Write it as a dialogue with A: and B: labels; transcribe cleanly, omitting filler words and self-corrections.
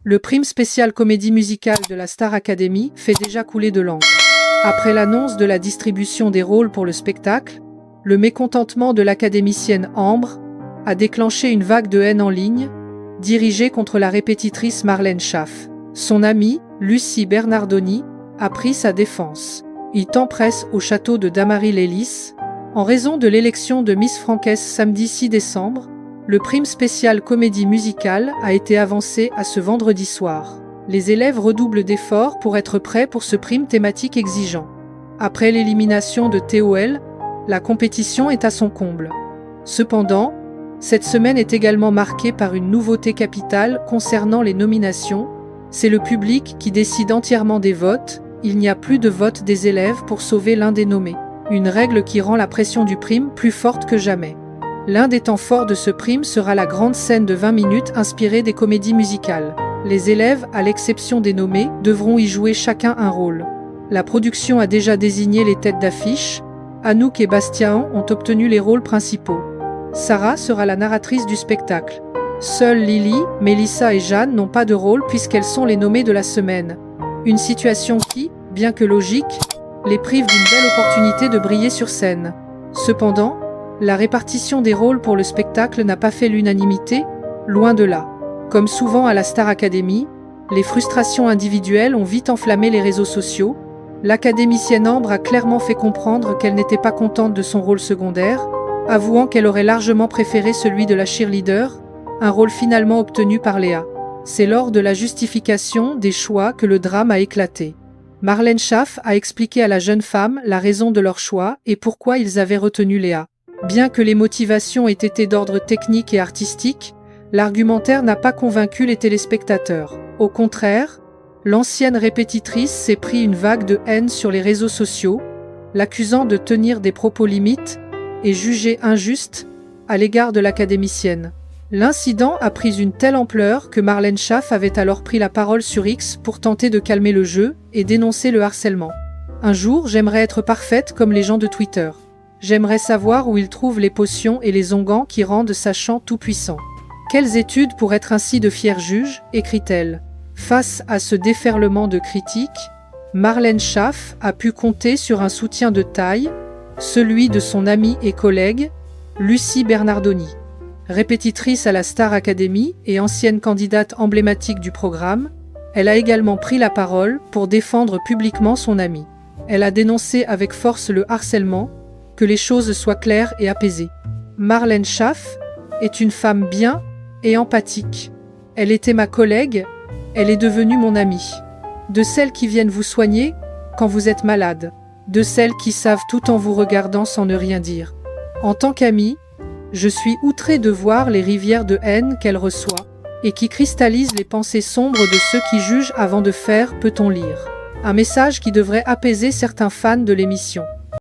A: Le prime spécial comédie musicale de la Star Academy fait déjà couler de l'encre. Après l'annonce de la distribution des rôles pour le spectacle, le mécontentement de l'académicienne Ambre a déclenché une vague de haine en ligne, dirigée contre la répétitrice Marlène Schaff. Son amie, Lucie Bernardoni, a pris sa défense. Il t'empresse au château de Damary-Lélis. En raison de l'élection de Miss Franquès samedi 6 décembre, le prime spécial comédie musicale a été avancé à ce vendredi soir. Les élèves redoublent d'efforts pour être prêts pour ce prime thématique exigeant. Après l'élimination de TOL, la compétition est à son comble. Cependant, cette semaine est également marquée par une nouveauté capitale concernant les nominations. C'est le public qui décide entièrement des votes, il n'y a plus de vote des élèves pour sauver l'un des nommés. Une règle qui rend la pression du prime plus forte que jamais. L'un des temps forts de ce prime sera la grande scène de 20 minutes inspirée des comédies musicales. Les élèves, à l'exception des nommés, devront y jouer chacun un rôle. La production a déjà désigné les têtes d'affiche. Anouk et Bastien ont obtenu les rôles principaux. Sarah sera la narratrice du spectacle. Seules Lily, Mélissa et Jeanne n'ont pas de rôle puisqu'elles sont les nommées de la semaine. Une situation qui, bien que logique, les prive d'une belle opportunité de briller sur scène. Cependant, la répartition des rôles pour le spectacle n'a pas fait l'unanimité, loin de là. Comme souvent à la Star Academy, les frustrations individuelles ont vite enflammé les réseaux sociaux. L'académicienne Ambre a clairement fait comprendre qu'elle n'était pas contente de son rôle secondaire, avouant qu'elle aurait largement préféré celui de la cheerleader, un rôle finalement obtenu par Léa. C'est lors de la justification des choix que le drame a éclaté. Marlène Schaff a expliqué à la jeune femme la raison de leur choix et pourquoi ils avaient retenu Léa. Bien que les motivations aient été d'ordre technique et artistique, l'argumentaire n'a pas convaincu les téléspectateurs. Au contraire, l'ancienne répétitrice s'est pris une vague de haine sur les réseaux sociaux, l'accusant de tenir des propos limites et jugés injustes à l'égard de l'académicienne. L'incident a pris une telle ampleur que Marlène Schaff avait alors pris la parole sur X pour tenter de calmer le jeu et dénoncer le harcèlement. Un jour, j'aimerais être parfaite comme les gens de Twitter. J'aimerais savoir où ils trouvent les potions et les onguents qui rendent sachant tout puissant. Quelles études pour être ainsi de fiers juges, écrit-elle. Face à ce déferlement de critiques, Marlène Schaff a pu compter sur un soutien de taille, celui de son amie et collègue, Lucie Bernardoni. Répétitrice à la Star Academy et ancienne candidate emblématique du programme, elle a également pris la parole pour défendre publiquement son amie. Elle a dénoncé avec force le harcèlement, que les choses soient claires et apaisées. Marlène Schaff est une femme bien et empathique. Elle était ma collègue, elle est devenue mon amie. De celles qui viennent vous soigner quand vous êtes malade. De celles qui savent tout en vous regardant sans ne rien dire. En tant qu'amie, je suis outrée de voir les rivières de haine qu'elle reçoit et qui cristallisent les pensées sombres de ceux qui jugent avant de faire, peut-on lire. Un message qui devrait apaiser certains fans de l'émission.